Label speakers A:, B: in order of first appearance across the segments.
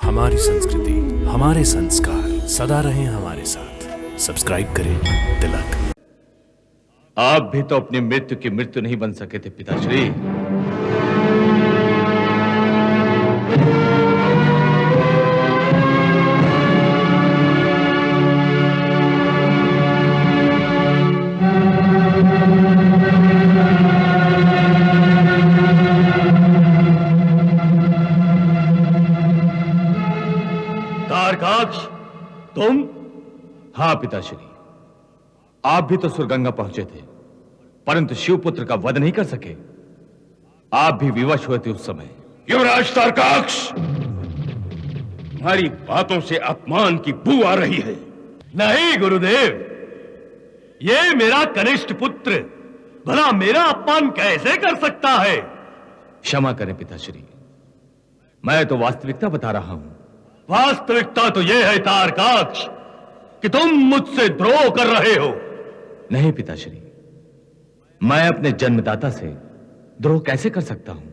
A: हमारी संस्कृति, हमारे संस्कार सदा रहें हमारे साथ। सब्सक्राइब करें तिलक।
B: आप भी तो अपनी मृत्यु की मृत्यु नहीं बन सके थे पिताश्री। तारकाक्ष, तुम? हाँ पिताश्री, आप भी तो सुरगंगा पहुंचे थे, परंतु शिवपुत्र का वध नहीं कर सके। आप भी विवश हुए थे उस समय।
C: युवराज तारकाक्ष, तुम्हारी बातों से अपमान की बू आ रही है।
D: नहीं गुरुदेव, ये मेरा कनिष्ठ पुत्र, भला मेरा अपमान कैसे कर सकता है?
B: क्षमा करें पिताश्री, मैं तो वास्तविकता बता रहा हूं।
D: वास्तविकता तो यह है तारकाक्ष कि तुम मुझसे द्रोह कर रहे हो।
B: नहीं पिताश्री, मैं अपने जन्मदाता से द्रोह कैसे कर सकता हूं?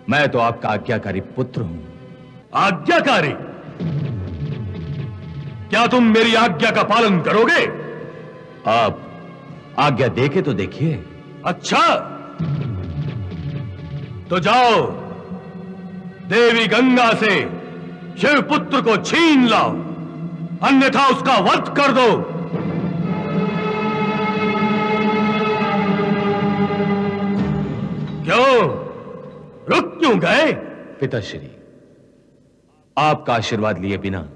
B: मैं तो आपका आज्ञाकारी पुत्र हूं।
D: आज्ञाकारी? क्या तुम मेरी आज्ञा का पालन करोगे?
B: आप आज्ञा दे के तो देखिए।
D: अच्छा, तो जाओ, देवी गंगा से शिवपुत्र को छीन लाओ, अन्यथा उसका वध कर दो। क्यों, रुक क्यों गए?
B: पिताश्री, आपका आशीर्वाद लिए बिना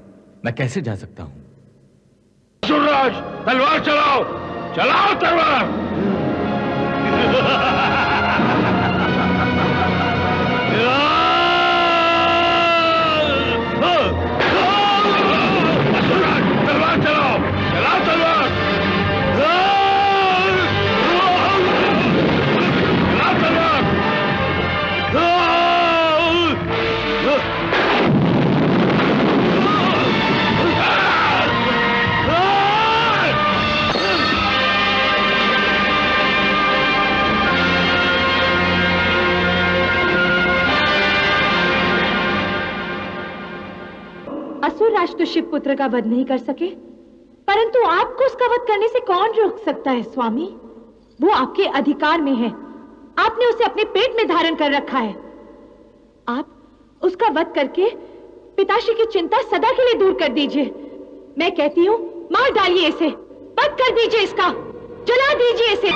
B: मैं कैसे जा सकता हूं?
C: असुरराज, तलवार चलाओ, चलाओ तलवार।
E: असुरराज तो शिवपुत्र का वध नहीं कर सके, परंतु आपको उसका वध करने से कौन रोक सकता है स्वामी? वो आपके अधिकार में है, आपने उसे अपने पेट में धारण कर रखा है। आप उसका वध करके पिताश्री की चिंता सदा के लिए दूर कर दीजिए। मैं कहती हूँ, मार डालिए इसे, वध कर दीजिए इसका, जला दीजिए इसे,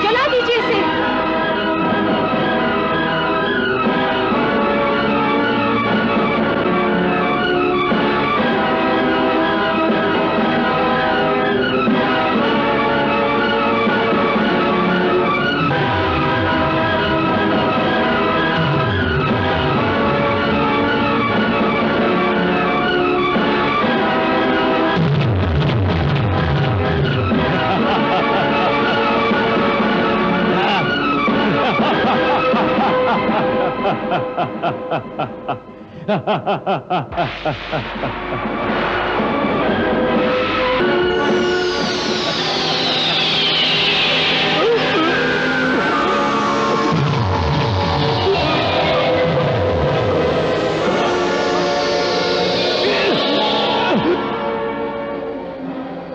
E: जला दीजिए इसे।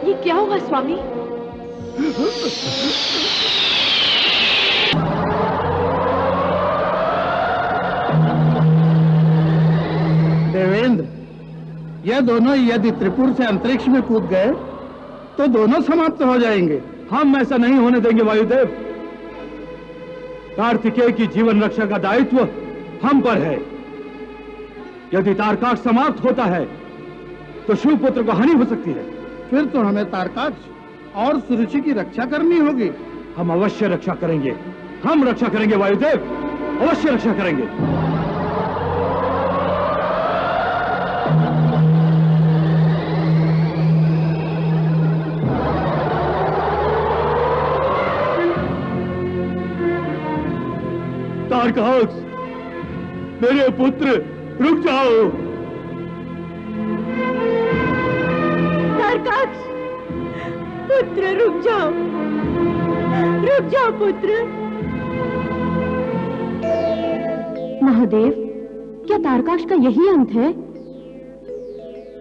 E: ये क्या हुआ स्वामी?
F: देवेंद्र, यह दोनों यदि त्रिपुर से अंतरिक्ष में कूद गए तो दोनों समाप्त हो जाएंगे।
D: हम ऐसा नहीं होने देंगे वायुदेव। कार्तिकेय की जीवन रक्षा का दायित्व हम पर है। यदि तारकाक्ष समाप्त होता है तो शिवपुत्र को हानि हो सकती है।
F: फिर तो हमें तारकाक्ष और सुरुचि की रक्षा करनी होगी।
D: हम अवश्य रक्षा करेंगे, हम रक्षा करेंगे वायुदेव, अवश्य रक्षा करेंगे। तारकाक्ष, मेरे पुत्र, रुक जाओ।
E: तारकाक्ष, पुत्र रुक जाओ, रुक जाओ पुत्र। महादेव, क्या तारकाक्ष का यही अंत है?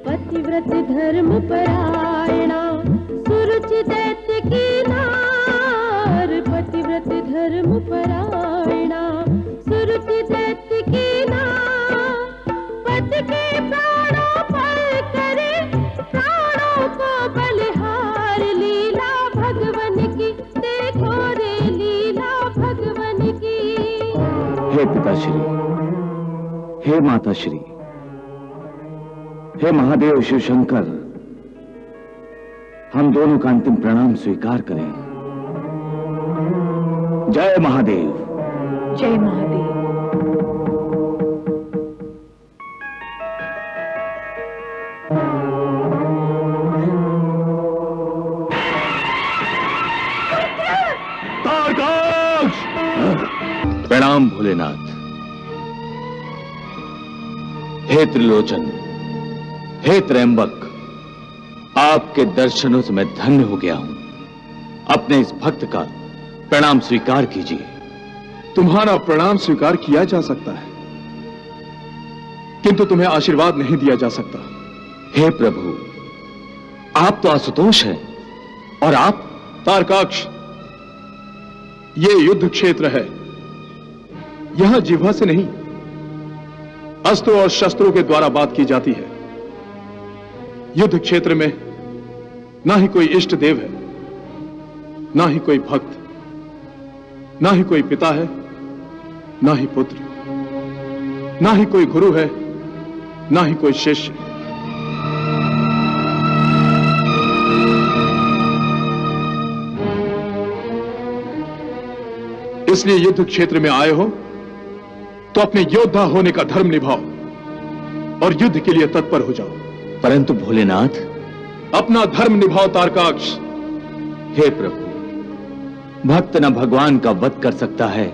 G: पतिव्रत धर्म परायणा सुरुचि दैत्य की नार, पतिव्रत धर्म परायणा सुरुचि दैत्य की नार, पति के प्राणों पर करे प्राणों को बलिहार, लीला भगवन की देखो रे लीला भगवन की।
B: हे पिताश्री, हे माताश्री, हे महादेव शिव शंकर, हम दोनों का अंतिम प्रणाम स्वीकार करें। जय महादेव।
E: जय महादेव।
B: प्रणाम भोलेनाथ। हे त्रिलोचन, हे त्रयंबक, आपके दर्शनों से मैं धन्य हो गया हूं। अपने इस भक्त का प्रणाम स्वीकार कीजिए।
H: तुम्हारा प्रणाम स्वीकार किया जा सकता है, किंतु तुम्हें आशीर्वाद नहीं दिया जा सकता।
B: हे प्रभु, आप तो आशुतोष हैं और आप
H: तारकाक्ष, ये युद्ध क्षेत्र है। यहां जिह्वा से नहीं, अस्त्रों और शस्त्रों के द्वारा बात की जाती है। युद्ध क्षेत्र में ना ही कोई इष्ट देव है, ना ही कोई भक्त, ना ही कोई पिता है, ना ही पुत्र, ना ही कोई गुरु है, ना ही कोई शिष्य। इसलिए युद्ध क्षेत्र में आए हो तो अपने योद्धा होने का धर्म निभाओ और युद्ध के लिए तत्पर हो जाओ।
B: परंतु भोलेनाथ,
H: अपना धर्म निभाओ तारकाक्ष।
B: हे प्रभु, भक्त न भगवान का वध कर सकता है,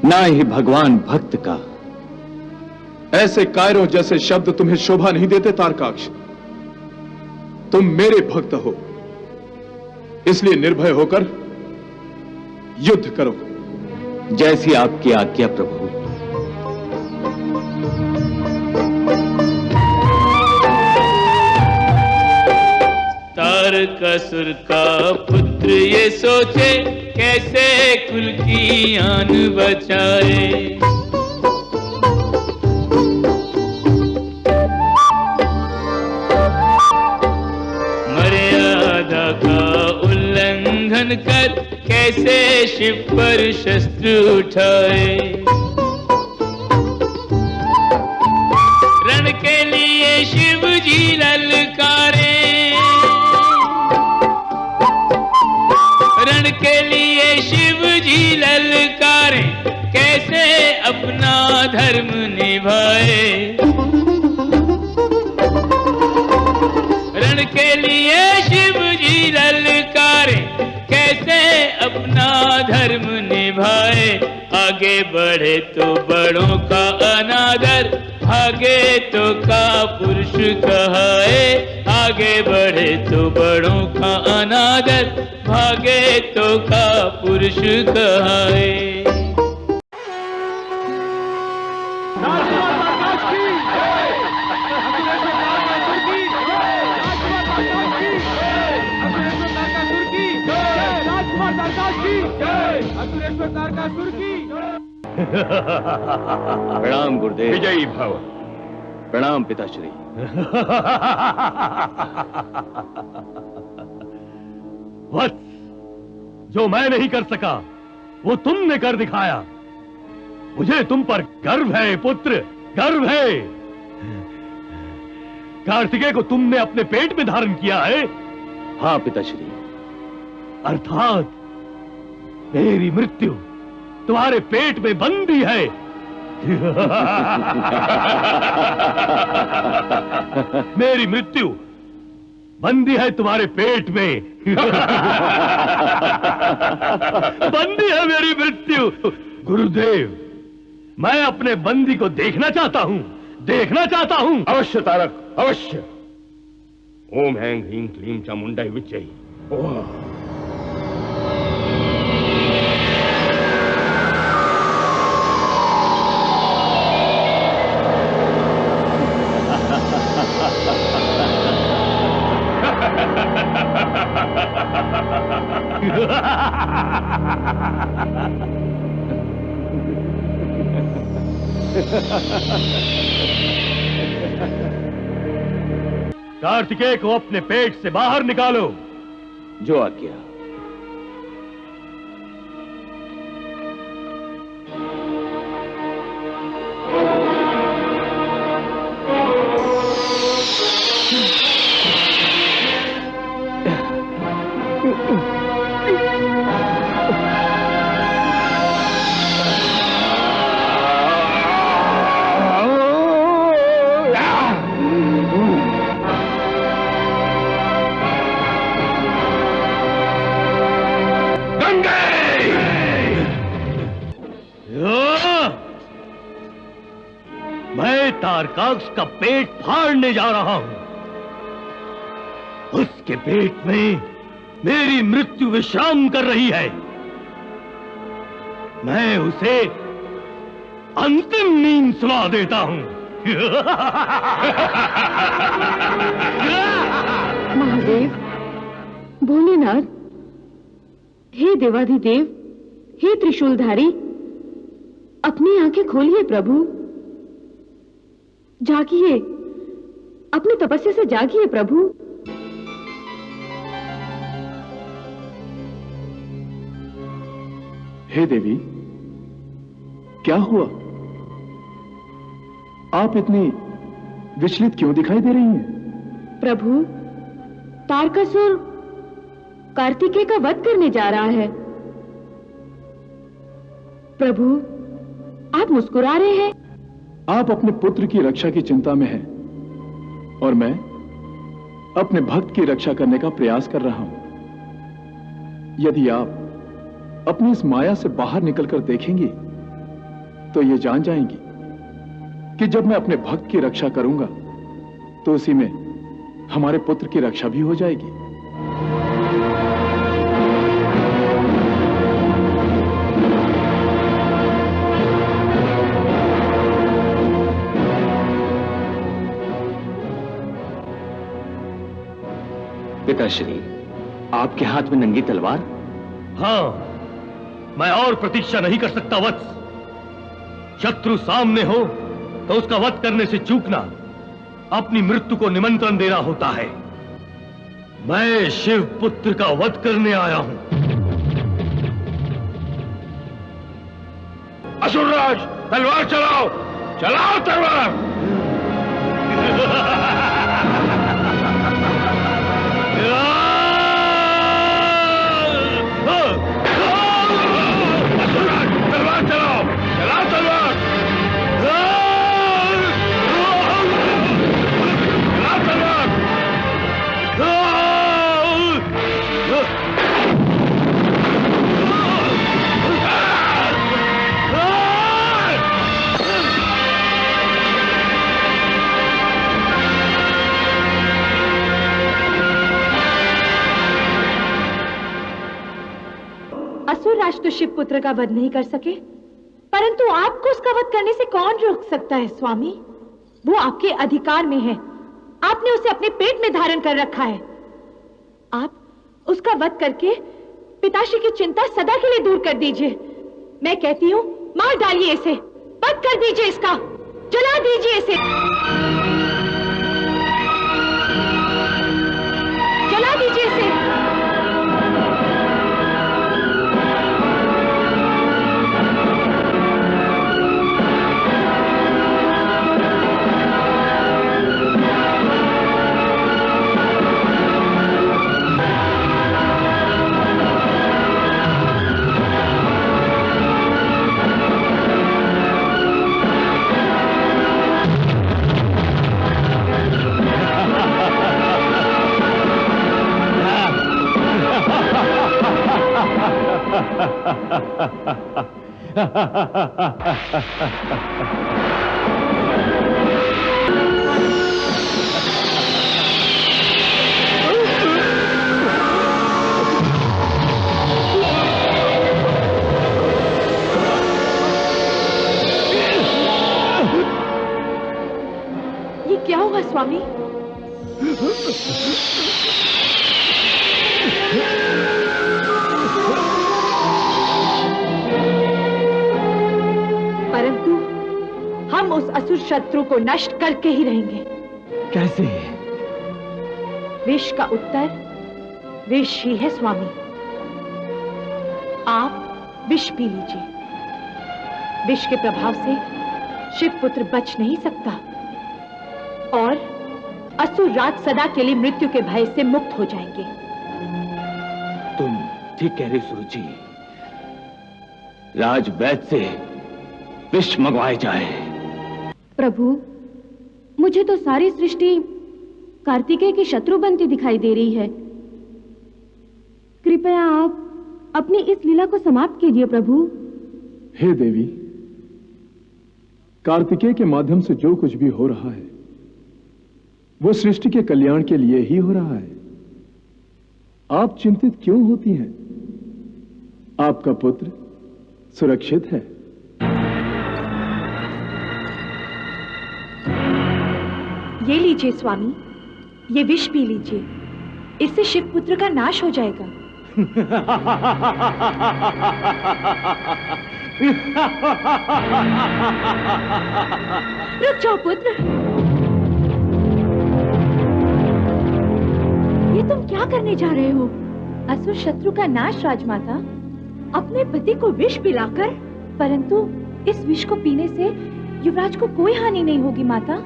B: ना ही भगवान भक्त का।
H: ऐसे कायरों जैसे शब्द तुम्हें शोभा नहीं देते तारकाक्ष। तुम मेरे भक्त हो, इसलिए निर्भय होकर युद्ध करो।
B: जैसी आपकी आज्ञा प्रभु।
I: तारकासुर का पुत्र ये सोचे कैसे कुल की आन बचाए। मर्यादा का उल्लंघन कर कैसे शिव पर शस्त्र उठाए। रण के लिए शिव जी ललकारे, रण के लिए शिव जी ललकारे कैसे अपना धर्म निभाए। रण के लिए शिव जी ललकारे कैसे अपना धर्म निभाए। आगे बढ़े तो बड़ों का अनादर, भागे तो का पुरुष कहाए। आगे बढ़े तो बड़ों का अनादर, भागे तो का पुरुष कहाए।
B: प्रणाम गुरुदेव।
C: विजयी भव।
B: प्रणाम पिताश्री।
D: वत्स, जो मैं नहीं कर सका वो तुमने कर दिखाया। मुझे तुम पर गर्व है पुत्र, गर्व है। कार्तिकेय को तुमने अपने पेट में धारण किया है।
B: हाँ पिताश्री।
D: अर्थात मेरी मृत्यु तुम्हारे पेट में बंदी है। मेरी मृत्यु बंदी है तुम्हारे पेट में। बंदी है मेरी मृत्यु। गुरुदेव, मैं अपने बंदी को देखना चाहता हूं, देखना चाहता हूं।
C: अवश्य तारक, अवश्य। ओम हैं ह्रीं क्लीं चामुंडाय विच्चै।
D: कार्तिकेय को अपने पेट से बाहर निकालो।
C: जो आज्ञा।
D: मैं तारकाक्ष का पेट फाड़ने जा रहा हूं। उसके पेट में मेरी मृत्यु विश्राम कर रही है। मैं उसे अंतिम नींद सुला देता हूं।
E: महादेव, भोलेनाथ, हे देवाधिदेव, हे त्रिशूलधारी, अपनी आंखें खोलिए प्रभु। जागिए, अपनी तपस्या से जागिए प्रभु।
H: हे देवी, क्या हुआ? आप इतनी विचलित क्यों दिखाई दे रही हैं?
E: प्रभु, तारकासुर कार्तिकेय का वध करने जा रहा है। प्रभु, आप मुस्कुरा रहे हैं।
H: आप अपने पुत्र की रक्षा की चिंता में हैं और मैं अपने भक्त की रक्षा करने का प्रयास कर रहा हूं। यदि आप अपनी इस माया से बाहर निकलकर देखेंगी तो ये जान जाएंगी कि जब मैं अपने भक्त की रक्षा करूंगा तो उसी में हमारे पुत्र की रक्षा भी हो जाएगी।
B: पिताश्री, आपके हाथ में नंगी तलवार?
D: हां, मैं और प्रतीक्षा नहीं कर सकता वत्स। शत्रु सामने हो तो उसका वध करने से चूकना अपनी मृत्यु को निमंत्रण देना होता है। मैं शिव पुत्र का वध करने आया हूं।
C: असुरराज, तलवार चलाओ, चलाओ तलवार। तलवार चलाओ, चलाओ तलवार। चलाओ तलवार।
E: असुरराज तो शिव पुत्र का वध नहीं कर सके, परंतु आपको उसका वध करने से कौन रोक सकता है स्वामी? वो आपके अधिकार में है। आपने उसे अपने पेट में धारण कर रखा है। आप उसका वध करके पिताश्री की चिंता सदा के लिए दूर कर दीजिए। मैं कहती हूँ, मार डालिए इसे, वध कर दीजिए इसका, जला दीजिए इसे, जला दीजिए इसे। ये क्या हुआ स्वामी? उस असुर शत्रु को नष्ट करके ही रहेंगे।
B: कैसे?
E: विष का उत्तर विष ही है स्वामी। आप विष पी लीजिए। विष के प्रभाव से शिवपुत्र बच नहीं सकता और असुर राज सदा के लिए मृत्यु के भय से मुक्त हो जाएंगे।
B: तुम ठीक कह रही सुरुचि। राजवैद्य से विष मंगवाए जाए।
G: प्रभु, मुझे तो सारी सृष्टि कार्तिकेय की शत्रु बनती दिखाई दे रही है। कृपया आप अपनी इस लीला को समाप्त कीजिए प्रभु।
H: हे देवी, कार्तिकेय के माध्यम से जो कुछ भी हो रहा है वो सृष्टि के कल्याण के लिए ही हो रहा है। आप चिंतित क्यों होती हैं? आपका पुत्र सुरक्षित है।
E: ये लीजिए स्वामी, ये विष पी लीजिए। इससे शिवपुत्र का नाश हो जाएगा। रुक जाओ पुत्र। ये तुम क्या करने जा रहे हो? असुर शत्रु का नाश राजमाता। अपने पति को विष पिलाकर? परंतु इस विष को पीने से युवराज को कोई हानि नहीं होगी माता।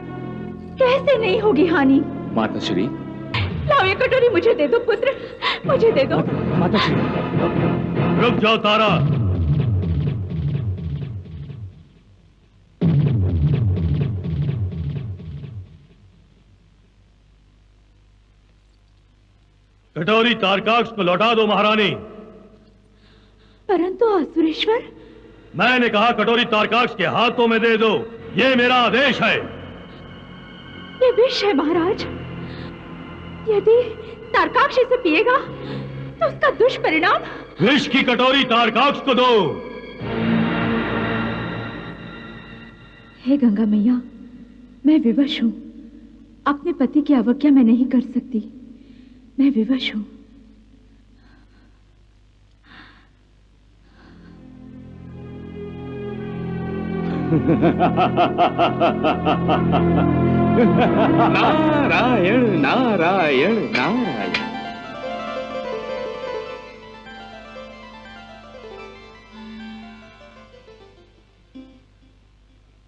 E: कैसे नहीं होगी हानि?
B: माता श्री,
E: लाओ ये कटोरी मुझे दे दो पुत्र, मुझे दे दो।
B: माता श्री।
D: रुक जाओ तारा। कटोरी तारकाक्ष को लौटा दो महारानी।
E: परंतु असुरेश्वर।
D: मैंने कहा कटोरी तारकाक्ष के हाथों में दे दो, ये मेरा आदेश है।
E: ये विष है महाराज। यदि तारकाक्ष इसे पिएगा तो उसका दुष्परिणाम।
D: विष की कटोरी तारकाक्ष को दो।
E: हे गंगा मैया, मैं विवश हूं। अपने पति की अवज्ञा मैं नहीं कर सकती। मैं विवश हूं।
B: नारायण नारायण नारायण।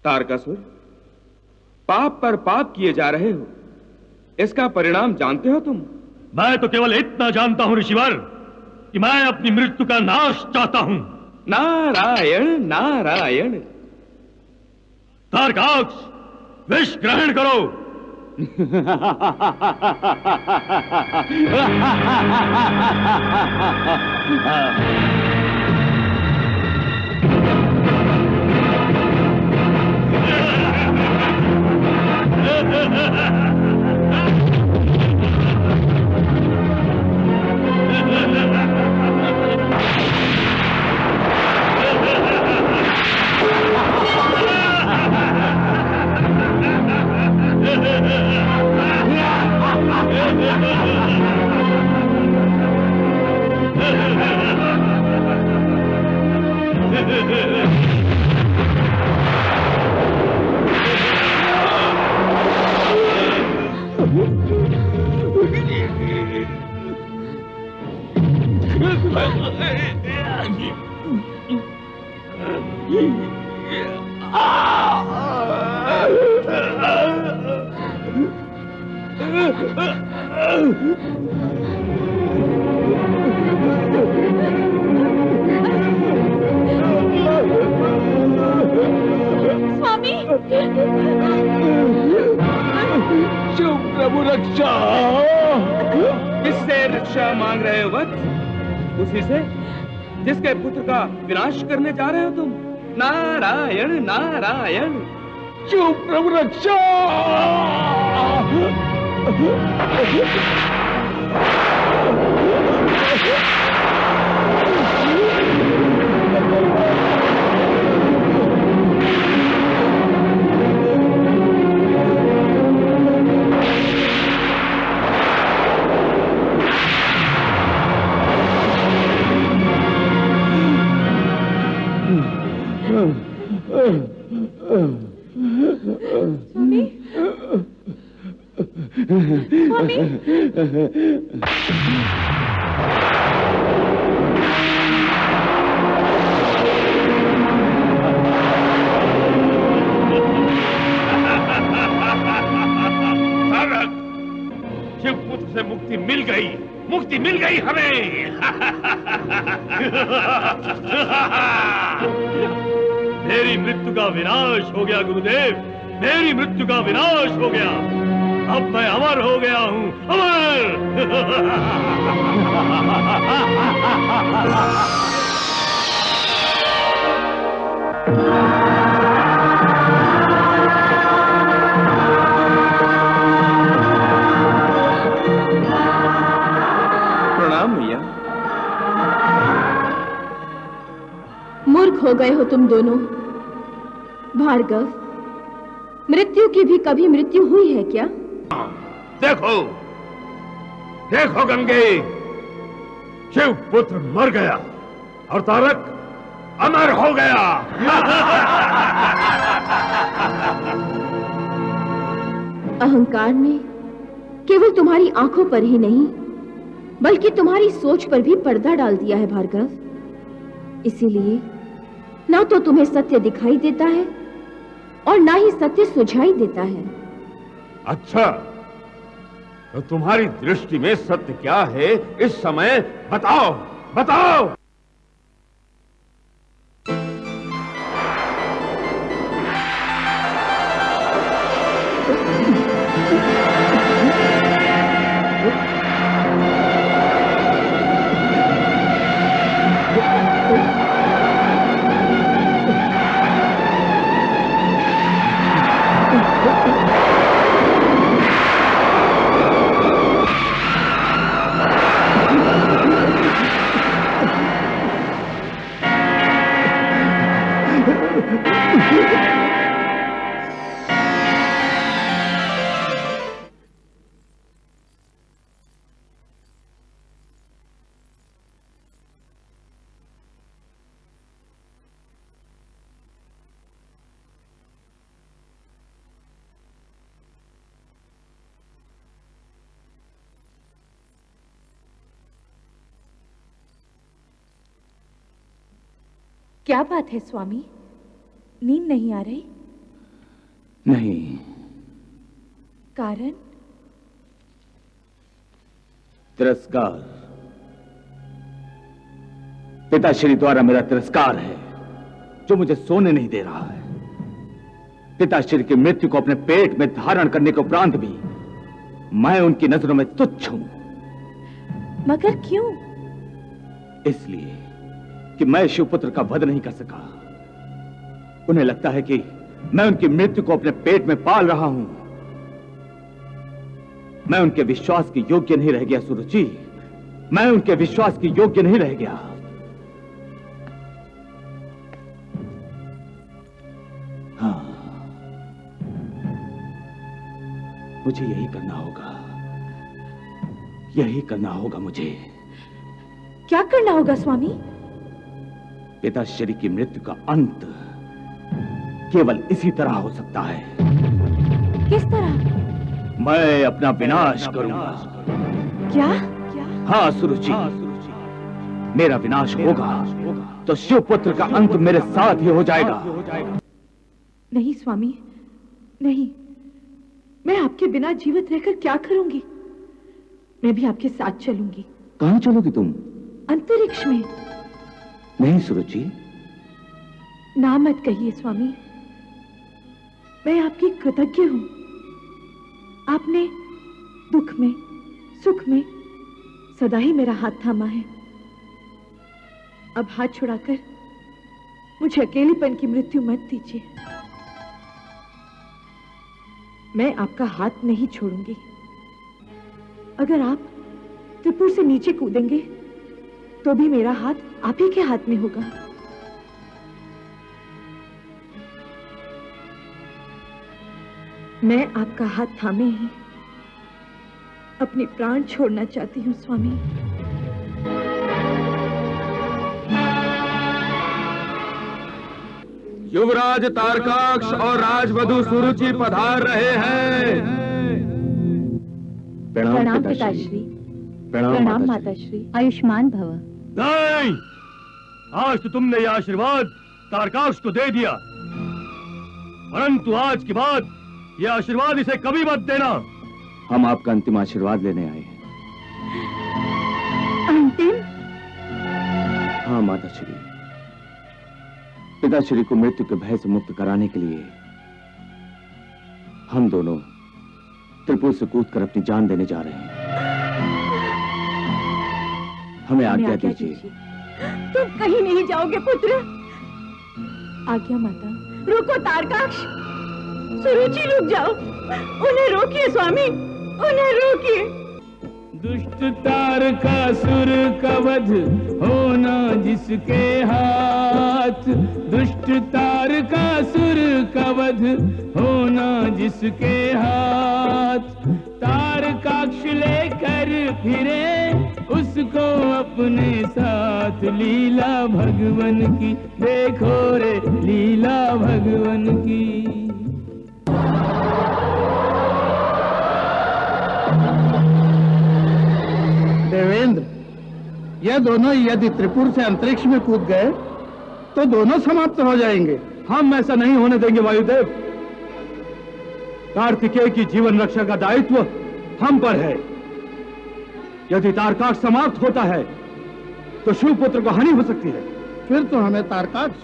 C: तारकासुर, पाप पर पाप किए जा रहे हो। इसका परिणाम जानते हो तुम?
D: मैं तो केवल इतना जानता हूं ऋषिवर कि मैं अपनी मृत्यु का नाश चाहता हूं।
C: नारायण नारायण।
D: तारकाक्ष, विष ग्रहण करो।
E: स्वामी,
C: शिव प्रभु रक्षा। किससे रक्षा मांग रहे हो वत्स? उसी से जिसके पुत्र का विनाश करने जा रहे हो तुम। नारायण नारायण।
H: शिव प्रभु रक्षा।
E: स्वामी, स्वामी,
D: शिवपुत्र से मुक्ति मिल गई, मुक्ति मिल गई हमें। मेरी मृत्यु का विनाश हो गया गुरुदेव, मेरी मृत्यु का विनाश हो गया। अब मैं अमर हो गया हूं, अमर।
C: प्रणाम मैया।
G: मूर्ख हो गए हो तुम दोनों। भार्गव, मृत्यु की भी कभी मृत्यु हुई है क्या?
D: देखो, देखो गंगे, शिवपुत्र मर गया और तारक अमर हो गया।
G: अहंकार ने केवल तुम्हारी आंखों पर ही नहीं बल्कि तुम्हारी सोच पर भी पर्दा डाल दिया है भार्गव। इसीलिए ना तो तुम्हें सत्य दिखाई देता है और ना ही सत्य सुझाई देता है।
D: अच्छा, तो तुम्हारी दृष्टि में सत्य क्या है इस समय बताओ, बताओ।
E: क्या बात है स्वामी, नींद नहीं आ रही?
B: नहीं।
E: कारण?
B: तिरस्कार। पिताश्री द्वारा मेरा तिरस्कार है जो मुझे सोने नहीं दे रहा है। पिताश्री की मृत्यु को अपने पेट में धारण करने के उपरांत भी मैं उनकी नजरों में तुच्छ हूं।
E: मगर क्यों?
B: इसलिए कि मैं शिवपुत्र का वध नहीं कर सका। उन्हें लगता है कि मैं उनकी मृत्यु को अपने पेट में पाल रहा हूं। मैं उनके विश्वास के योग्य नहीं रह गया सुरुचि, मैं उनके विश्वास के योग्य नहीं रह गया। हाँ, मुझे यही करना होगा, यही करना होगा मुझे।
E: क्या करना होगा स्वामी?
B: पिताश्री की मृत्यु का अंत केवल इसी तरह हो सकता है।
E: किस तरह?
B: मैं अपना विनाश करूंगा।
E: क्या?
B: हाँ सुरुचि, मेरा विनाश होगा तो शिवपुत्र का अंत मेरे साथ ही हो जाएगा।
E: नहीं स्वामी, नहीं। मैं आपके बिना जीवित रहकर क्या करूंगी? मैं भी आपके साथ चलूंगी।
B: कहां चलोगी तुम?
E: अंतरिक्ष में।
B: नहीं सुरुचि।
E: ना मत कहिए स्वामी, मैं आपकी कृतज्ञ हूं। आपने दुख में सुख में सदा ही मेरा हाथ थामा है। अब हाथ छुड़ाकर मुझे अकेलेपन की मृत्यु मत दीजिए। मैं आपका हाथ नहीं छोड़ूंगी। अगर आप त्रिपुर से नीचे कूदेंगे तो भी मेरा हाथ आप ही के हाथ में होगा। मैं आपका हाथ थामे ही अपने प्राण छोड़ना चाहती हूँ स्वामी।
C: युवराज तारकाक्ष और राजवधु सुरुचि पधार रहे हैं।
G: प्रणाम पिताश्री। प्रणाम माताश्री। आयुष्मान भव।
D: नहीं, आज तो तुमने यह आशीर्वाद तारकाक्ष को दे दिया, परंतु आज के बाद यह आशीर्वाद इसे कभी मत देना।
B: हम आपका अंतिम आशीर्वाद लेने आए हैं।
G: अंतिम?
B: हाँ माताश्री, पिताश्री को मृत्यु के भय से मुक्त कराने के लिए हम दोनों त्रिपुर से कूदकर अपनी जान देने जा रहे हैं। हमें आज्ञा दीजिए।
G: तुम कहीं नहीं जाओगे पुत्र। आज्ञा माता। रुको तारकाक्ष, सुरुचि रुक जाओ। उन्हें रोकिए स्वामी, उन्हें रोकिए।
I: दुष्ट तारकासुर का वध होना जिसके हाथ, दुष्ट तारकासुर का वध होना जिसके हाथ, तारकाक्ष लेकर फिरे उसको अपने साथ। लीला भगवन की देखो रे, लीला भगवन की।
F: देवेंद्र, ये दोनों यदि त्रिपुर से अंतरिक्ष में कूद गए तो दोनों समाप्त हो जाएंगे।
C: हम ऐसा नहीं होने देंगे वायुदेव। कार्तिकेय की जीवन रक्षा का दायित्व हम पर है। यदि तारकाक्ष समाप्त होता है तो शिवपुत्र को हानि हो सकती है।
F: फिर तो हमें तारकाक्ष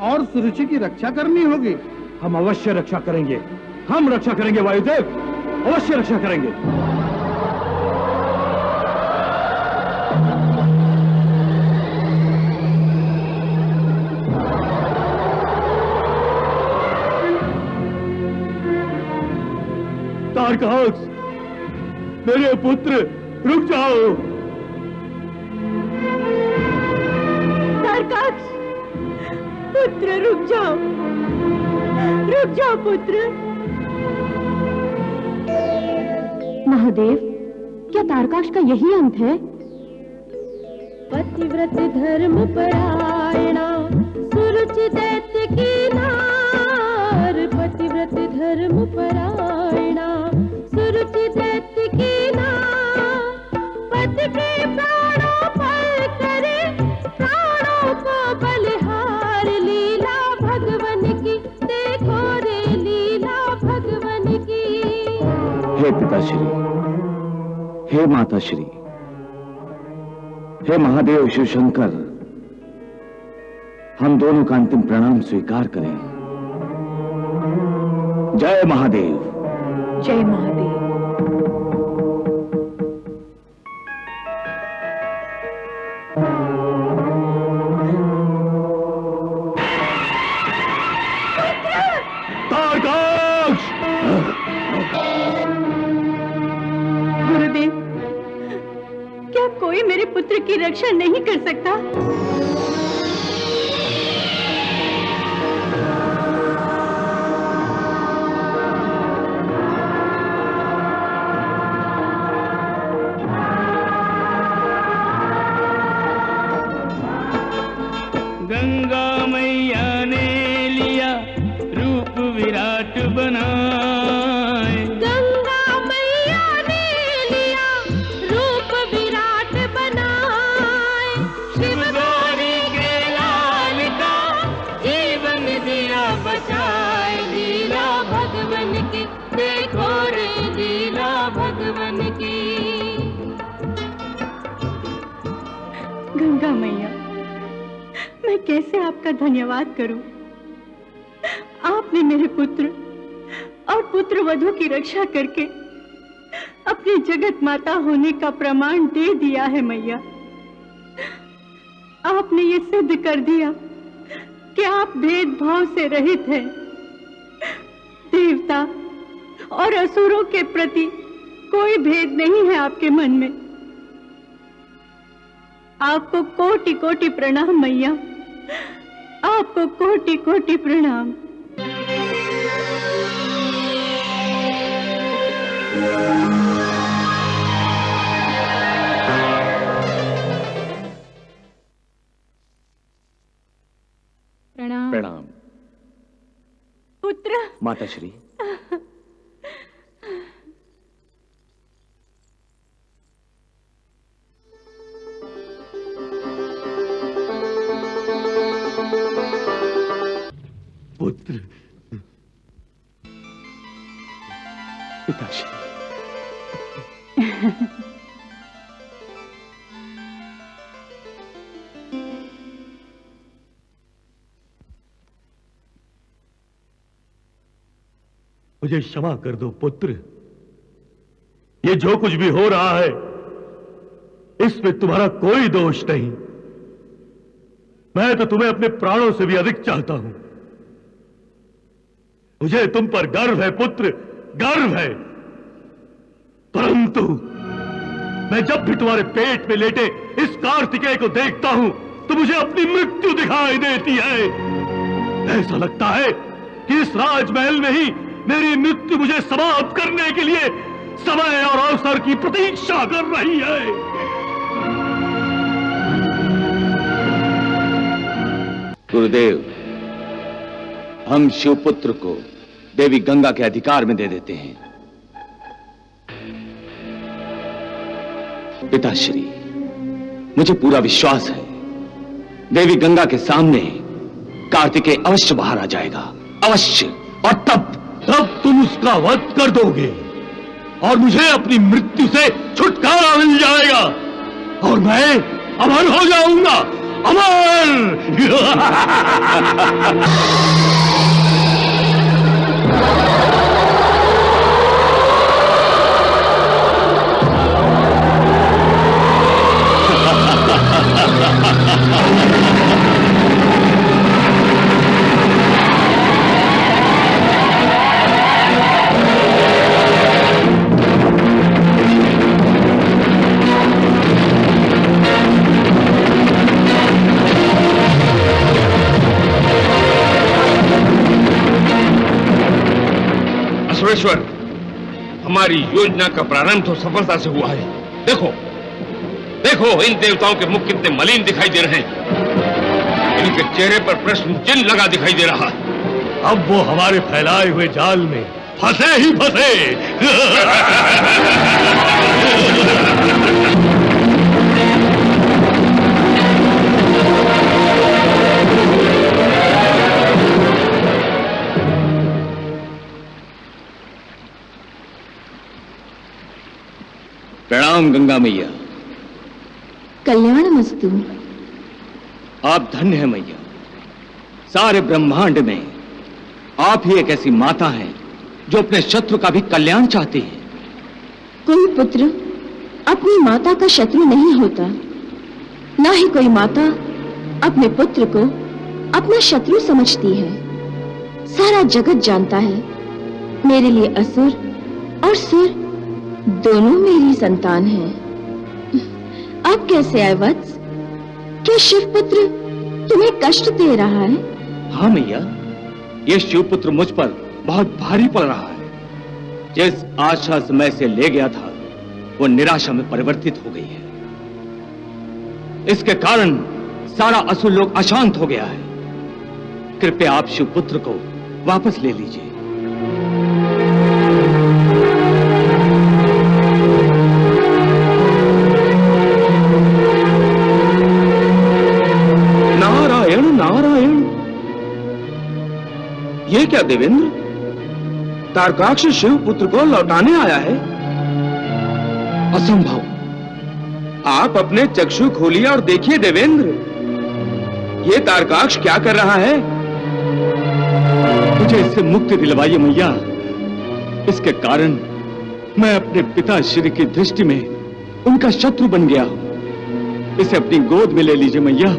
F: और सुरुचि की रक्षा करनी होगी।
C: हम अवश्य रक्षा करेंगे, हम रक्षा करेंगे वायुदेव, अवश्य रक्षा करेंगे।
D: तारकाक्ष, मेरे पुत्र, रुक जाओ।
G: तारकाक्ष, पुत्र रुक जाओ, रुक जाओ पुत्र। महादेव, क्या तारकाक्ष का यही अंत है? पतिव्रत धर्म परायणा सुरुचि दैत्य की नार, पतिव्रत धर्म परायणा सुरुचि दैत्य की नार, पति के प्राणों पर करे प्राणों को बलिहार। लीला भगवन की देखो रे, लीला भगवन की।
B: हे पिताश्री, हे माताश्री, हे महादेव शिव शंकर, हम दोनों का अंतिम प्रणाम स्वीकार करें। जय महादेव।
G: जय महादेव।
D: तारकाक्ष!
G: गुरुदेव, क्या कोई मेरे पुत्र की रक्षा नहीं कर सकता?
I: गंगा मैया ने लिया रूप विराट बनाए,
G: गंगा मैया ने लिया रूप विराट बनाए, शिव गौरी के लाल का जीवन दिया बचाए। लीला भगवन की देखो रे, लीला भगवन की। गंगा मैया, मैं कैसे आपका धन्यवाद करूं? आपने मेरे पुत्र और पुत्र वधू की रक्षा करके अपनी जगत माता होने का प्रमाण दे दिया है मैया। आपने ये सिद्ध कर दिया कि आप भेदभाव से रहित हैं। देवता और असुरों के प्रति कोई भेद नहीं है आपके मन में। आपको कोटि कोटि प्रणाम मैया, आपको कोटि कोटि प्रणाम।
B: प्रणाम। माताश्री,
D: पुत्र,
B: पिताश्री।
D: मुझे क्षमा कर दो पुत्र। ये जो कुछ भी हो रहा है इसमें तुम्हारा कोई दोष नहीं। मैं तो तुम्हें अपने प्राणों से भी अधिक चाहता हूं। मुझे तुम पर गर्व है पुत्र, गर्व है। परंतु मैं जब भी तुम्हारे पेट में लेटे इस कार्तिकेय को देखता हूं तो मुझे अपनी मृत्यु दिखाई देती है। ऐसा लगता है कि इस राजमहल में ही मेरी मृत्यु मुझे समाप्त करने के लिए समय और अवसर की प्रतीक्षा कर रही है।
B: गुरुदेव, हम शिवपुत्र को देवी गंगा के अधिकार में दे देते हैं। पिताश्री, मुझे पूरा विश्वास है देवी गंगा के सामने कार्तिकेय अवश्य बाहर आ जाएगा, अवश्य। और तब
D: तुम उसका वध कर दोगे और मुझे अपनी मृत्यु से छुटकारा मिल जाएगा और मैं अमर हो जाऊंगा, अमर।
C: असुरेश्वर, हमारी योजना का प्रारंभ तो सफलता से हुआ है। देखो देखो, इन देवताओं के मुख कितने मलिन दिखाई दे रहे हैं। इनके चेहरे पर प्रश्न चिन्ह लगा दिखाई दे रहा है।
D: अब वो हमारे फैलाए हुए जाल में फंसे ही फंसे।
B: प्रणाम गंगा मैया।
G: कल्याणमस्तु।
B: आप धन्य हैं मैया। सारे ब्रह्मांड में आप ही एक ऐसी माता हैं जो अपने शत्रु का भी कल्याण चाहती है।
G: कोई पुत्र अपनी माता का शत्रु नहीं होता, ना ही कोई माता अपने पुत्र को अपना शत्रु समझती है। सारा जगत जानता है मेरे लिए असुर और सुर दोनों मेरी संतान हैं। अब कैसे आए वत्स? क्या शिवपुत्र तुम्हें कष्ट दे रहा है?
B: हाँ मैया, ये शिवपुत्र मुझ पर बहुत भारी पड़ रहा है। जिस आशा से मैं इसे ले गया था वो निराशा में परिवर्तित हो गई है। इसके कारण सारा असुर लोग अशांत हो गया है। कृपया आप शिवपुत्र को वापस ले लीजिए।
C: नारायण नारायण, ये क्या देवेंद्र? तारकाक्ष शिवपुत्र को लौटाने आया है?
B: असंभव।
C: आप अपने चक्षु खोलिए और देखिए देवेंद्र, ये तारकाक्ष क्या कर रहा है?
B: मुझे इससे मुक्ति दिलवाइए मैया। इसके कारण मैं अपने पिता श्री की दृष्टि में उनका शत्रु बन गया हूं। इसे अपनी गोद में ले लीजिए मैया,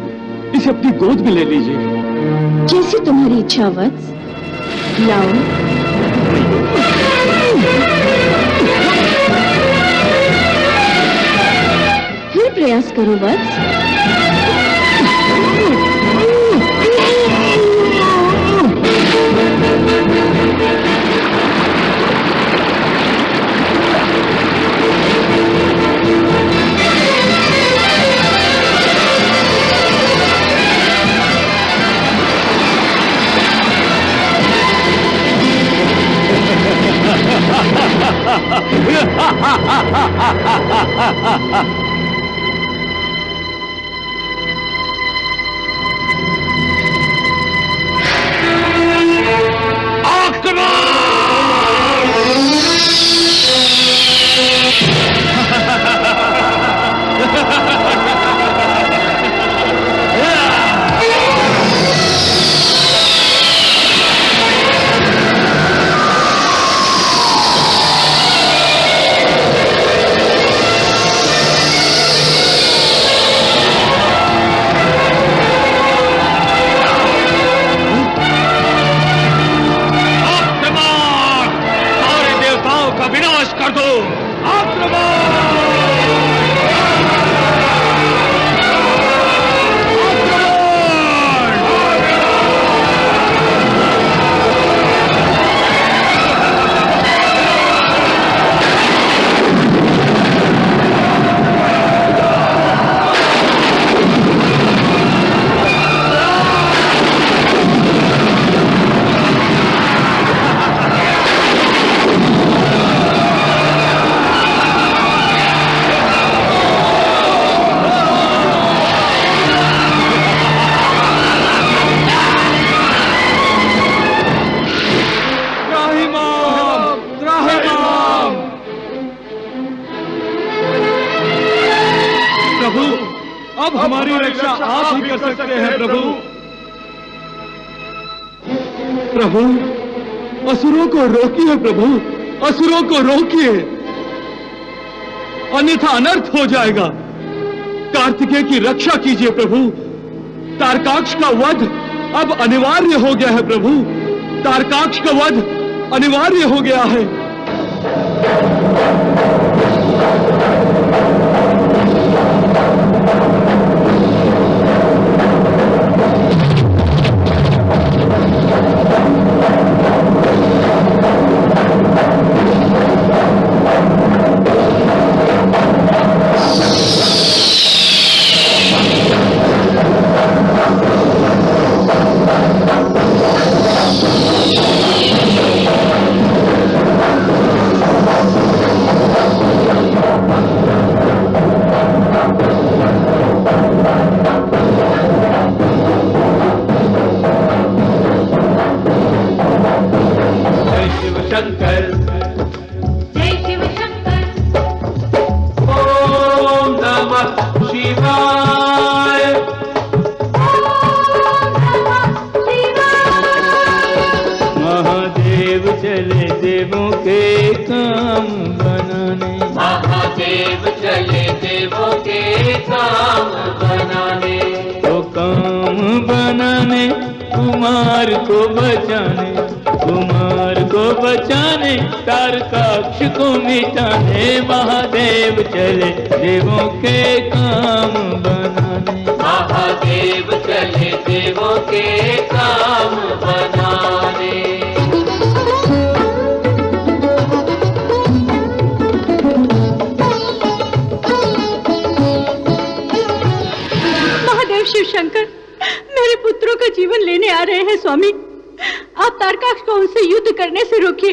B: इसे अपनी गोद में ले लीजिए।
G: जैसी तुम्हारी इच्छा वत्स। लाओ। फिर प्रयास करो वत्स।
H: हमारी रक्षा आप ही कर सकते हैं प्रभु। प्रभु, असुरों को रोकिए प्रभु, असुरों को रोकिए, अन्यथा अनर्थ हो जाएगा। कार्तिकेय की रक्षा कीजिए प्रभु। तारकाक्ष का वध अब अनिवार्य हो गया है प्रभु, तारकाक्ष का वध अनिवार्य हो गया है।
I: कुमार को बचाने तारकाक्ष को मिटाने महादेव चले देवों के काम बनाने। महादेव चले देवों के काम बनाने।
E: महादेव शिव शंकर मेरे पुत्रों का जीवन लेने आ रहे हैं स्वामी। आप तारकाक्ष को उनसे युद्ध करने से रोकिए।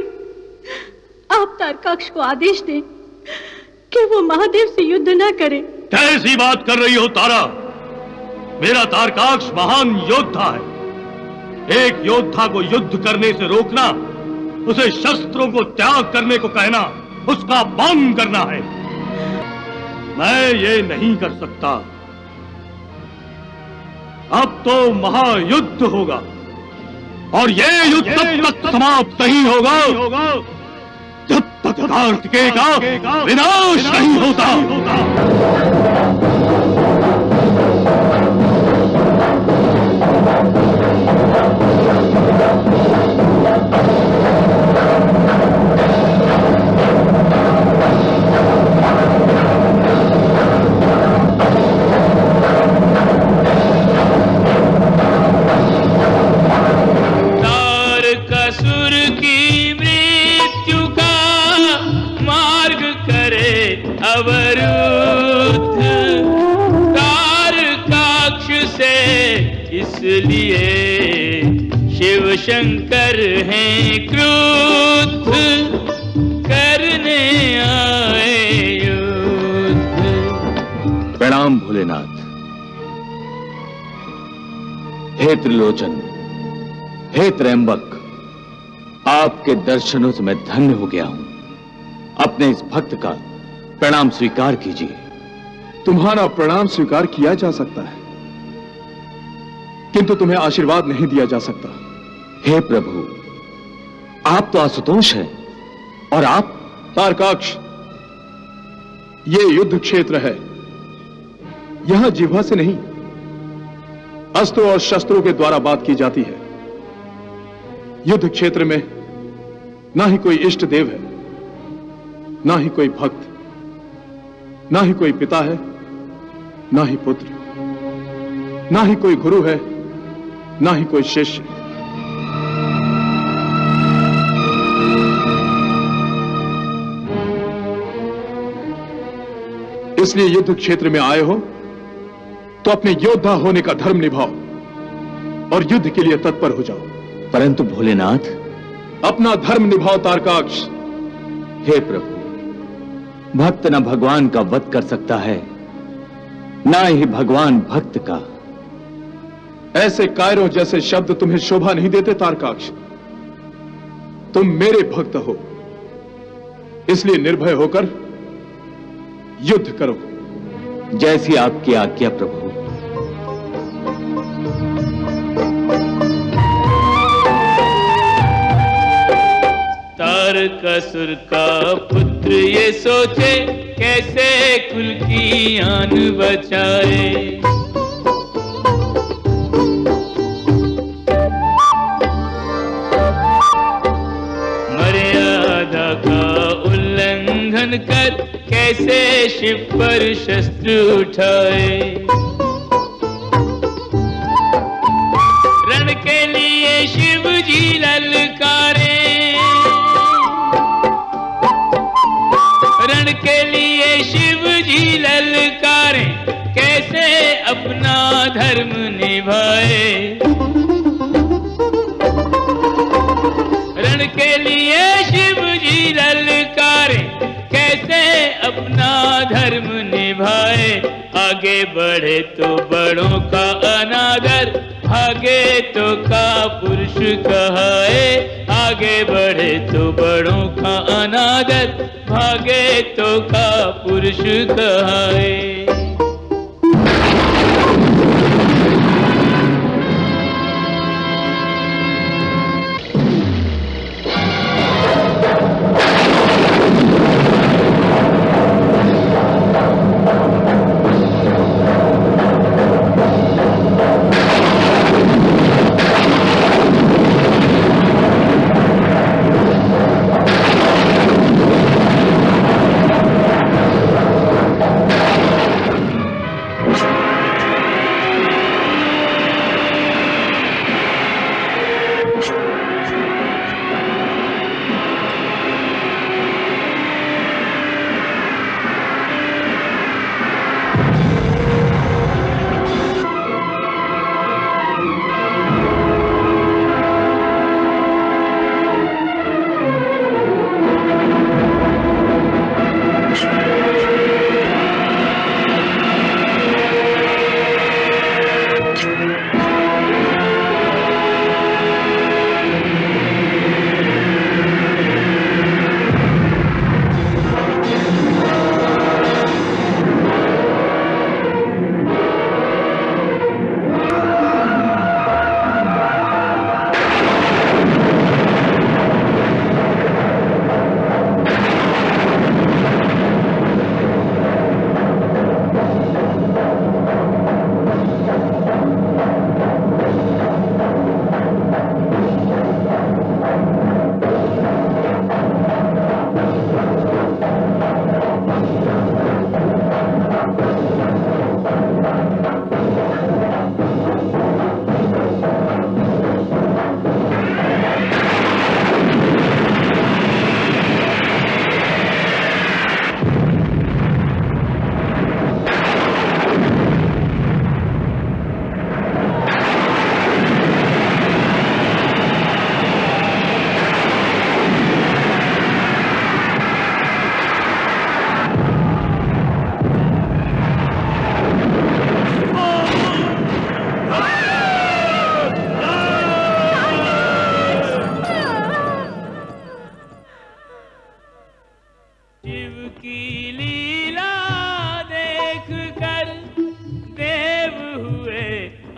E: आप तारकाक्ष को आदेश दें कि वो महादेव से युद्ध न करे।
D: कैसी बात कर रही हो तारा? मेरा तारकाक्ष महान योद्धा है। एक योद्धा को युद्ध करने से रोकना, उसे शस्त्रों को त्याग करने को कहना, उसका अपमान करना है। मैं ये नहीं कर सकता। अब तो महायुद्ध होगा और ये युद्ध तब तक समाप्त नहीं होगा जब तक कार्तिकेय का विनाश नहीं होता।
I: तारकासुर की मृत्यु का मार्ग करे अवरुद्ध तारकाक्ष से, इसलिए शिव शंकर हैं क्रुद्ध करने आए युद्ध।
B: प्रणाम भोलेनाथ। हे त्रिलोचन, हे त्रयंबक, आपके दर्शनों से मैं धन्य हो गया हूं। अपने इस भक्त का प्रणाम स्वीकार कीजिए।
H: तुम्हारा प्रणाम स्वीकार किया जा सकता है, किंतु तुम्हें आशीर्वाद नहीं दिया जा सकता।
B: हे प्रभु, आप तो आशुतोष हैं और आप
H: तारकाक्ष, ये युद्ध क्षेत्र है। यहां जिह्वा से नहीं, अस्त्रों और शस्त्रों के द्वारा बात की जाती है। युद्ध क्षेत्र में ना ही कोई इष्ट देव है, ना ही कोई भक्त, ना ही कोई पिता है, ना ही पुत्र, ना ही कोई गुरु है, ना ही कोई शिष्य। इसलिए युद्ध क्षेत्र में आए हो तो अपने योद्धा होने का धर्म निभाओ और युद्ध के लिए तत्पर हो जाओ।
B: परंतु भोलेनाथ,
H: अपना धर्म निभाओ तारकाक्ष।
B: हे प्रभु, भक्त न भगवान का वध कर सकता है, ना ही भगवान भक्त का।
H: ऐसे कायरों जैसे शब्द तुम्हें शोभा नहीं देते तारकाक्ष। तुम मेरे भक्त हो, इसलिए निर्भय होकर युद्ध करो।
B: जैसी आपकी आज्ञा प्रभु।
I: तारकासुर का पुत्र ये सोचे कैसे कुल की आन बचाए। मर्यादा का उल्लंघन कर कैसे शिव पर शस्त्र उठाए। रण के लिए शिव जी ललकारे, रण के लिए शिव जी ललकारे कैसे अपना धर्म निभाए। रण के लिए शिव जी ललकारे कैसे अपना धर्म निभाए। आगे बढ़े तो बड़ों का अनादर, भागे तो का पुरुष कहाए। आगे बढ़े तो बड़ों का अनादर, भागे तो का पुरुष कहाए।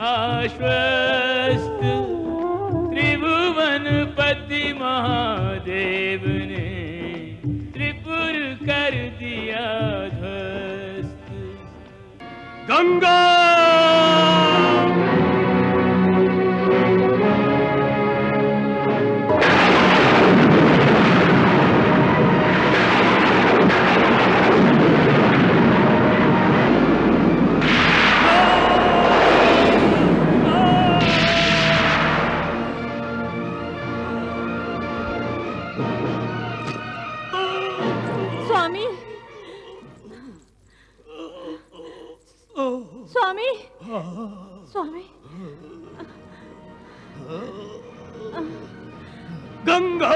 I: आश्वस्त त्रिभुवनपति महादेव ने त्रिपुर कर दिया ध्वस्त।
D: गंगा
E: स्वामी स्वामी
D: गंगा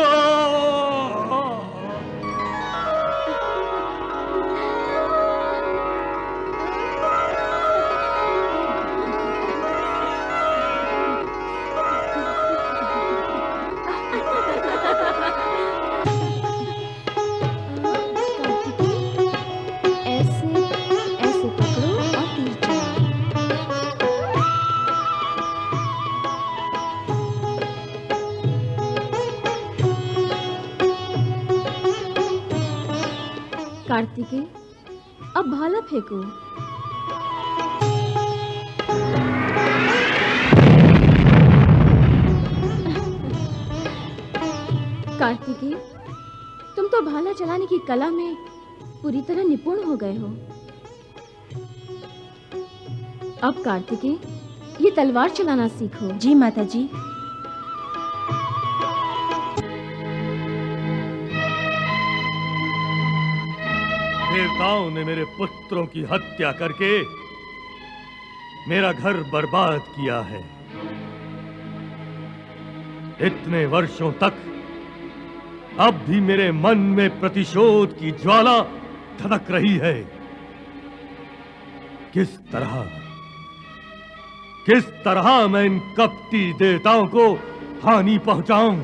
G: कार्तिकेय, अब भाला फेंको। कार्तिकेय, तुम तो भाला चलाने की कला में पूरी तरह निपुण हो गए हो। अब कार्तिकेय, ये तलवार चलाना सीखो।
J: जी माता जी।
D: देवताओं ने मेरे पुत्रों की हत्या करके मेरा घर बर्बाद किया है। इतने वर्षों तक अब भी मेरे मन में प्रतिशोध की ज्वाला धधक रही है। किस तरह मैं इन कपटी देवताओं को हानि पहुंचाऊं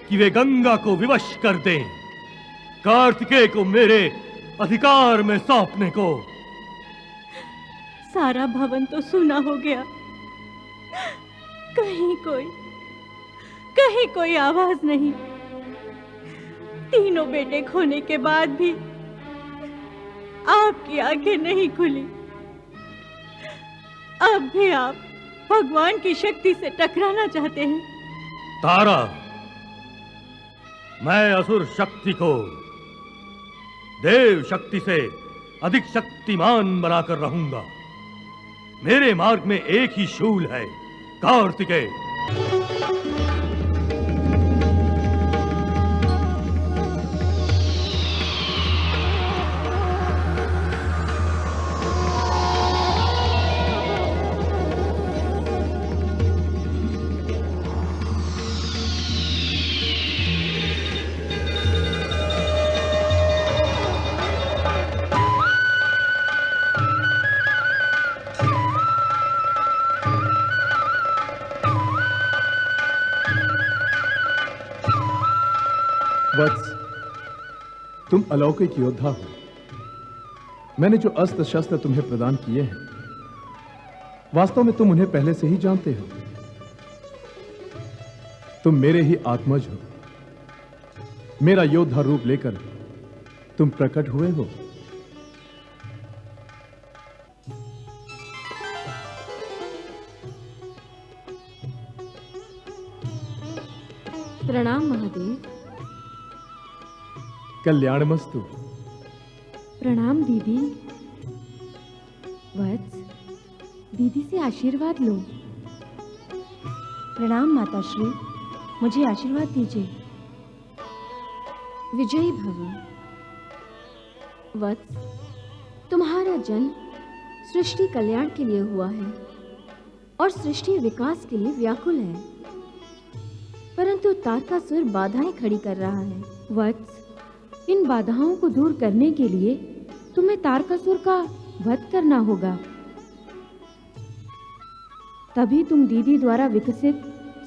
D: कि वे गंगा को विवश कर दें, कार्तिकेय को मेरे अधिकार में सौंपने को।
J: सारा भवन तो सूना हो गया, कहीं कोई आवाज नहीं। तीनों बेटे खोने के बाद भी आपकी आंखें नहीं खुली। अब भी आप भगवान की शक्ति से टकराना चाहते हैं।
D: तारा, मैं असुर शक्ति को देव शक्ति से अधिक शक्तिमान बनाकर रहूंगा। मेरे मार्ग में एक ही शूल है, कार्तिकेय।
H: वत्स, तुम अलौकिक योद्धा हो। मैंने जो अस्त्र शस्त्र तुम्हें प्रदान किए हैं, वास्तव में तुम उन्हें पहले से ही जानते हो। तुम मेरे ही आत्मज हो। मेरा योद्धा रूप लेकर तुम प्रकट हुए हो।
G: प्रणाम महादेव।
H: कल्याणमस्तु।
E: प्रणाम दीदी। वत्स, दीदी से आशीर्वाद लो।
J: प्रणाम माताश्री, मुझे आशीर्वाद दीजिए।
G: विजयी भव। वत्स, तुम्हारा जन्म सृष्टि कल्याण के लिए हुआ है और सृष्टि विकास के लिए व्याकुल है, परंतु तारकासुर बाधाएं खड़ी कर रहा है।
E: वत्स, इन बाधाओं को दूर करने के लिए तुम्हें तारकासुर का वध करना होगा। तभी तुम दीदी द्वारा विकसित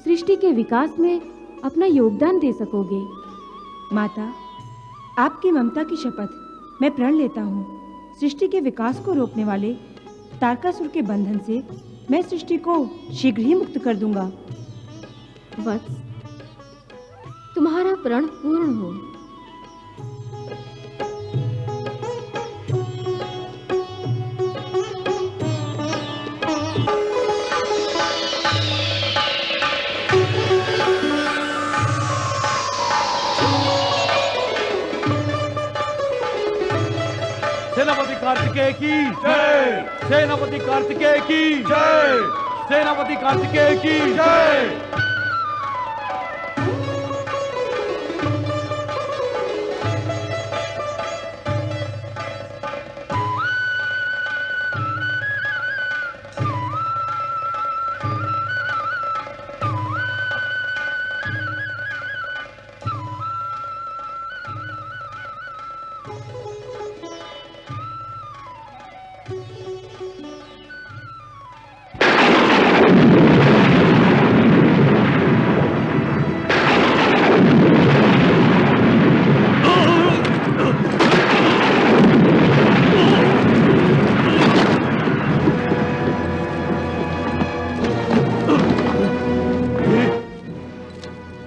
E: सृष्टि के विकास में अपना योगदान दे सकोगे।
J: माता, आपकी ममता की शपथ मैं प्रण लेता हूँ। सृष्टि के विकास को रोकने वाले तारकासुर के बंधन से मैं सृष्टि को शीघ्र ही मुक्त कर दूंगा।
G: वत्स, तुम्हारा प्रण पूर्ण हो।
D: सेनापति कार्तिकेय की जय। सेनापति कार्तिकेय की जय। सेनापति कार्तिकेय की जय।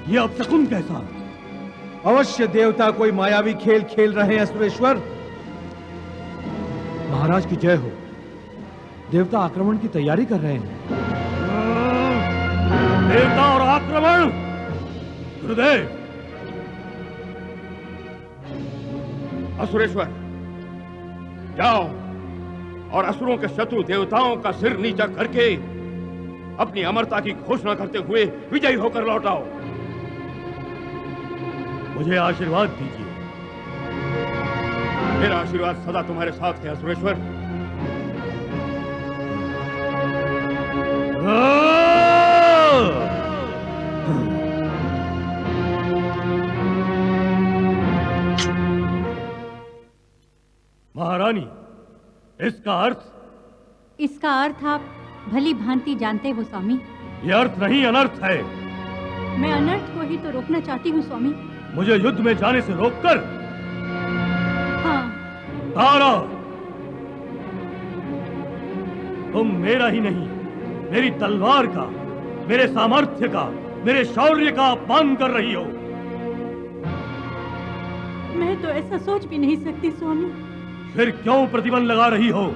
D: ये अपशकुन कैसा?
K: अवश्य देवता कोई मायावी खेल खेल रहे हैं असुरेश्वर। महाराज की जय हो। देवता आक्रमण की तैयारी कर रहे हैं।
D: देवता और आक्रमण। गुरुदेव।
C: असुरेश्वर, जाओ और असुरों के शत्रु देवताओं का सिर नीचा करके अपनी अमरता की घोषणा करते हुए विजयी होकर लौट आओ।
D: मुझे आशीर्वाद दीजिए।
C: मेरा आशीर्वाद सदा तुम्हारे साथ है असुरेश्वर।
D: महारानी, इसका अर्थ?
L: इसका अर्थ आप भली भांति जानते हो स्वामी।
D: यह अर्थ नहीं, अनर्थ है।
L: मैं अनर्थ को ही तो रोकना चाहती हूँ स्वामी।
D: मुझे युद्ध में जाने से रोककर?
L: हाँ।
D: तारा, तुम मेरा ही नहीं, मेरी तलवार का, मेरे सामर्थ्य का, मेरे शौर्य का अपमान कर रही हो।
L: मैं तो ऐसा सोच भी नहीं सकती स्वामी।
D: फिर क्यों प्रतिबंध लगा रही हो?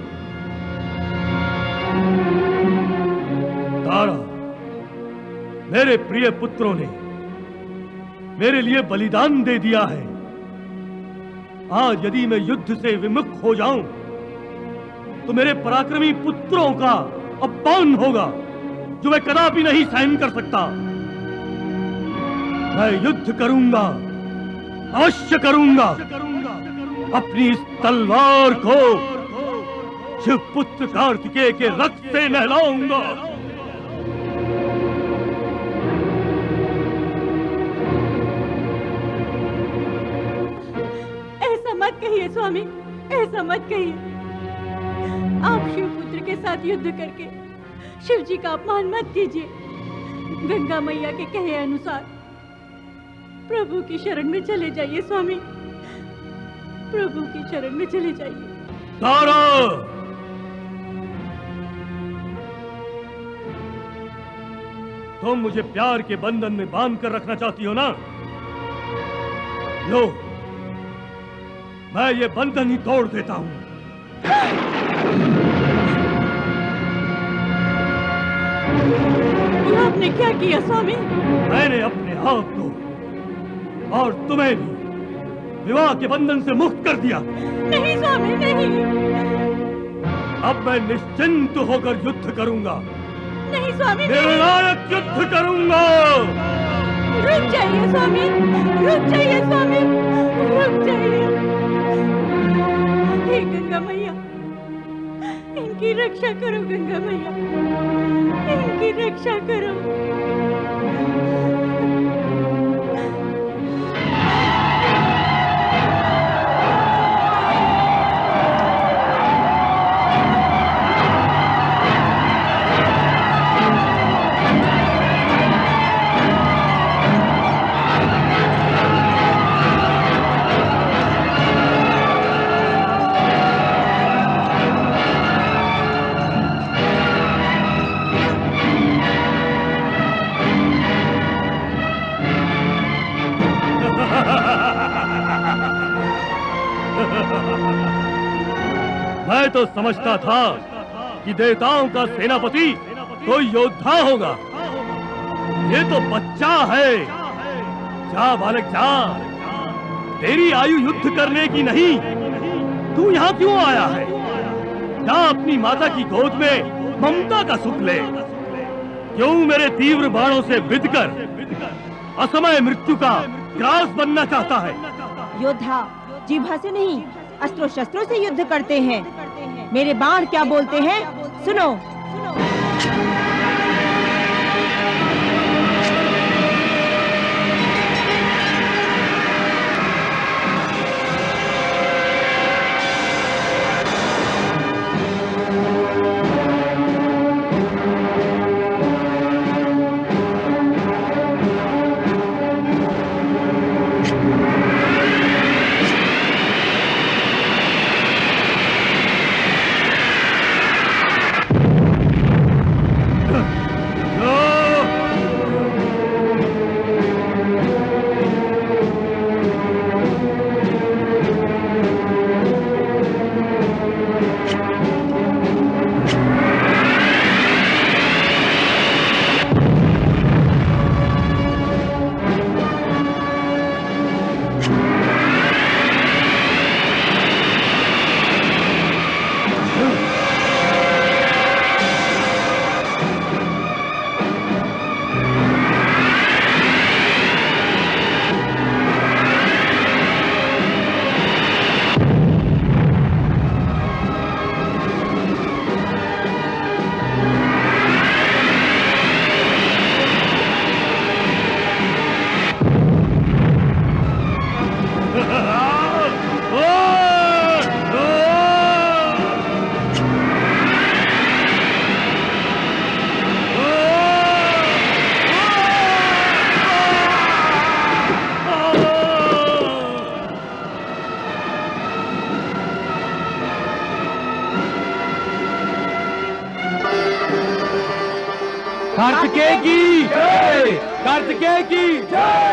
D: तारा, मेरे प्रिय पुत्रों ने मेरे लिए बलिदान दे दिया है। आज यदि मैं युद्ध से विमुख हो जाऊं तो मेरे पराक्रमी पुत्रों का अपमान होगा जो मैं कदापि नहीं सहन कर सकता। मैं युद्ध करूंगा, अवश्य करूंगा। अपनी इस तलवार को शिवपुत्र कार्तिकेय के रक्त से नहलाऊंगा।
L: ऐसा मत कहिए स्वामी, ऐसा मत कहिए। आप शिवपुत्र के साथ युद्ध करके शिव जी का अपमान मत कीजिए। गंगा मैया के कहे अनुसार प्रभु की शरण में चले जाइए स्वामी, प्रभु की शरण में चले जाइए।
D: तारा, तुम मुझे प्यार के बंधन में बांध कर रखना चाहती हो ना? लो, मैं ये बंधन ही तोड़ देता हूं।
L: ये आपने क्या किया स्वामी?
D: मैंने अपने आप को और तुम्हें भी विवाह के बंधन से मुक्त कर दिया।
L: नहीं स्वामी, नहीं।
D: अब मैं निश्चिंत होकर युद्ध करूंगा।
L: नहीं स्वामी,
D: निर्णायक युद्ध करूंगा।
L: रुक जाइए स्वामी, रुक जाइए स्वामी, रुक जाइए। हे गंगा मैया, इनकी रक्षा करो गंगा मैया, इनकी रक्षा करो।
D: मैं तो समझता था कि देवताओं का सेनापति कोई योद्धा होगा। ये तो बच्चा है। जा बालक जा, तेरी आयु युद्ध करने की नहीं। तू यहाँ क्यों आया है? जा अपनी माता की गोद में ममता का सुख ले। क्यों मेरे तीव्र बाणों से बिधकर असमय मृत्यु का ग्रास बनना चाहता है?
J: योद्धा जीभा से नहीं, अस्त्रों शस्त्रों से युद्ध करते हैं। मेरे बाण क्या बोलते हैं, सुनो।
K: कार्तिकेय की जय, कार्तिकेय की जय।